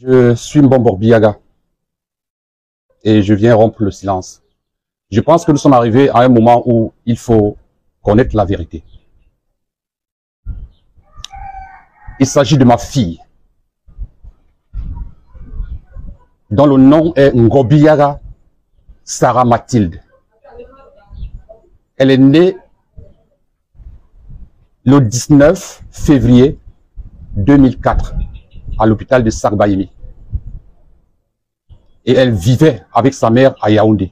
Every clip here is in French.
Je suis Mbombo Biaga et je viens rompre le silence. Je pense que nous sommes arrivés à un moment où il faut connaître la vérité. Il s'agit de ma fille, dont le nom est Ngobiaga Sarah Mathilde. Elle est née le 19 février 2004 à l'hôpital de Sarbaïmi. Et elle vivait avec sa mère à Yaoundé.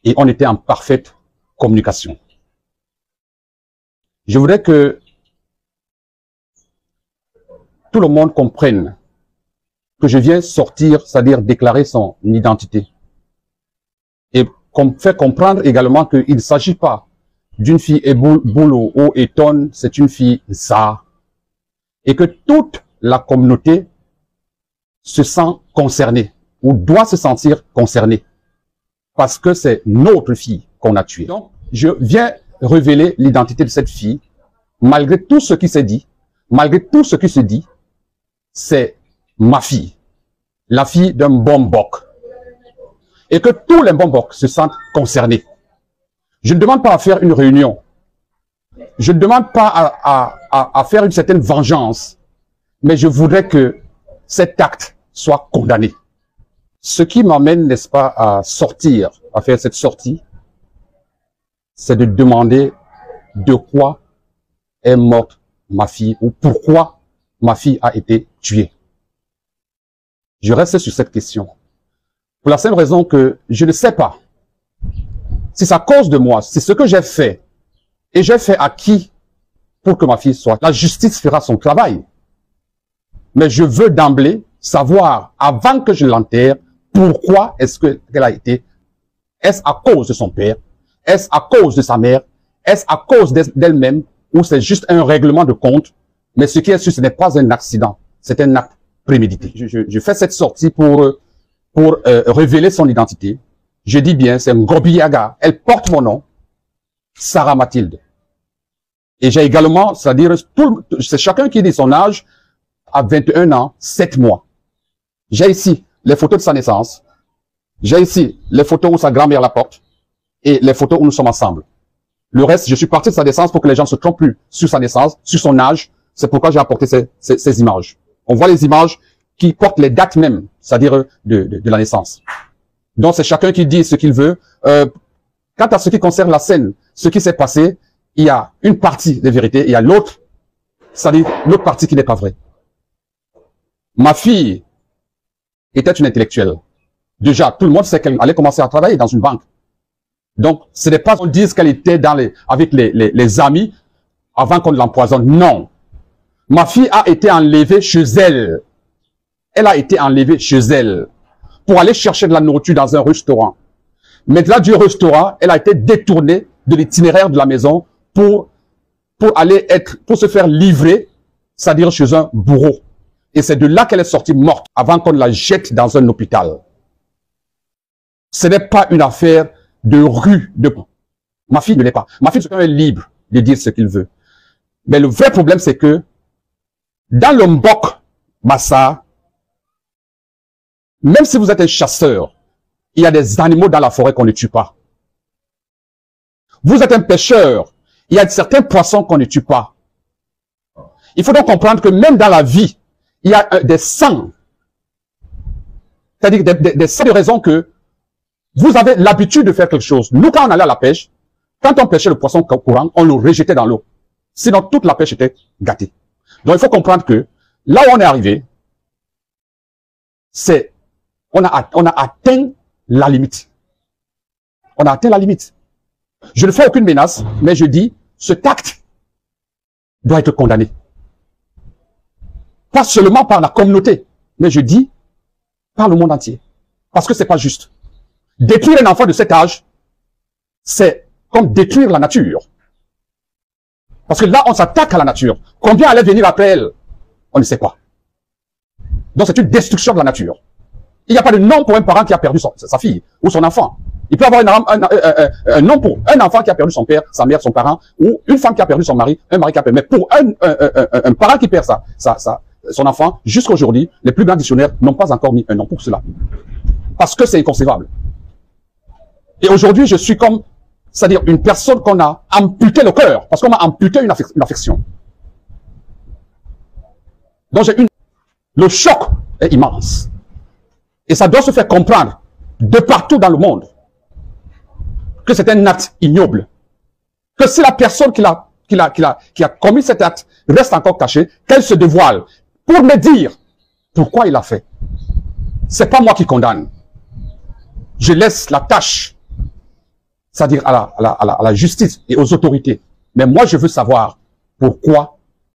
Et on était en parfaite communication. Je voudrais que tout le monde comprenne que je viens sortir, c'est-à-dire déclarer son identité. Et qu'on fait comprendre également qu'il ne s'agit pas d'une fille Eboulou ou Eton, c'est une fille Za. Et que toute la communauté se sent concernée, ou doit se sentir concernée, parce que c'est notre fille qu'on a tuée. Donc, je viens révéler l'identité de cette fille, malgré tout ce qui s'est dit, malgré tout ce qui se dit, c'est ma fille, la fille d'un Mbombok. Et que tous les Mbombok se sentent concernés. Je ne demande pas à faire une réunion. Je ne demande pas à faire une certaine vengeance. Mais je voudrais que cet acte soit condamné. Ce qui m'amène, n'est-ce pas, à sortir, à faire cette sortie, c'est de demander de quoi est morte ma fille ou pourquoi ma fille a été tuée. Je reste sur cette question. Pour la simple raison que je ne sais pas si c'est à cause de moi, c'est ce que j'ai fait. Et j'ai fait à qui pour que ma fille soit. La justice fera son travail. Mais je veux d'emblée savoir, avant que je l'enterre, pourquoi est-ce qu'elle a été. Est-ce à cause de son père? Est-ce à cause de sa mère? Est-ce à cause d'elle-même? Ou c'est juste un règlement de compte? Mais ce qui est sûr, ce n'est pas un accident. C'est un acte prémédité. Je fais cette sortie pour révéler son identité. Je dis bien, c'est Ngobiaga. Elle porte mon nom, Sarah Mathilde. Et j'ai également, c'est-à-dire, c'est chacun qui dit son âge, à 21 ans, 7 mois. J'ai ici les photos de sa naissance. J'ai ici les photos où sa grand-mère la porte. Et les photos où nous sommes ensemble. Le reste, je suis parti de sa naissance pour que les gens ne se trompent plus sur sa naissance, sur son âge. C'est pourquoi j'ai apporté ces images. On voit les images qui portent les dates même, c'est-à-dire de la naissance. Donc c'est chacun qui dit ce qu'il veut. Quant à ce qui concerne la scène, ce qui s'est passé, il y a une partie de vérité, il y a l'autre, c'est-à-dire l'autre partie qui n'est pas vraie. Ma fille était une intellectuelle. Déjà, tout le monde sait qu'elle allait commencer à travailler dans une banque. Donc, ce n'est pas qu'on dise qu'elle était avec les amis avant qu'on l'empoisonne. Non. Ma fille a été enlevée chez elle. Elle a été enlevée chez elle pour aller chercher de la nourriture dans un restaurant. Maintenant, du restaurant, elle a été détournée de l'itinéraire de la maison pour se faire livrer, c'est-à-dire chez un bourreau. Et c'est de là qu'elle est sortie morte avant qu'on la jette dans un hôpital. Ce n'est pas une affaire de rue. Ma fille ne l'est pas. Ma fille est libre de dire ce qu'il veut. Mais le vrai problème, c'est que dans le Mbok Bassa, même si vous êtes un chasseur, il y a des animaux dans la forêt qu'on ne tue pas. Vous êtes un pêcheur, il y a certains poissons qu'on ne tue pas. Il faut donc comprendre que même dans la vie, il y a des sangs. C'est-à-dire des sangs de raison que vous avez l'habitude de faire quelque chose. Nous, quand on allait à la pêche, quand on pêchait le poisson courant, on le rejetait dans l'eau. Sinon, toute la pêche était gâtée. Donc, il faut comprendre que là où on est arrivé, on a atteint la limite. On a atteint la limite. Je ne fais aucune menace, mais je dis, cet acte doit être condamné. Pas seulement par la communauté, mais je dis par le monde entier. Parce que c'est pas juste. Détruire un enfant de cet âge, c'est comme détruire la nature. Parce que là, on s'attaque à la nature. Combien allait venir après elle? On ne sait pas. Donc c'est une destruction de la nature. Il n'y a pas de nom pour un parent qui a perdu sa fille ou son enfant. Il peut y avoir un nom pour un enfant qui a perdu son père, sa mère, son parent, ou une femme qui a perdu son mari, un mari qui a perdu. Mais pour un parent qui perd son enfant, jusqu'à aujourd'hui, les plus grands dictionnaires n'ont pas encore mis un nom pour cela. Parce que c'est inconcevable. Et aujourd'hui, je suis comme, c'est-à-dire une personne qu'on a amputé le cœur, parce qu'on m'a amputé une affection. Donc le choc est immense. Et ça doit se faire comprendre de partout dans le monde que c'est un acte ignoble. Que si la personne qui a commis cet acte reste encore cachée, qu'elle se dévoile pour me dire pourquoi il l'a fait. C'est pas moi qui condamne. Je laisse la tâche, c'est-à-dire à la justice et aux autorités. Mais moi, je veux savoir pourquoi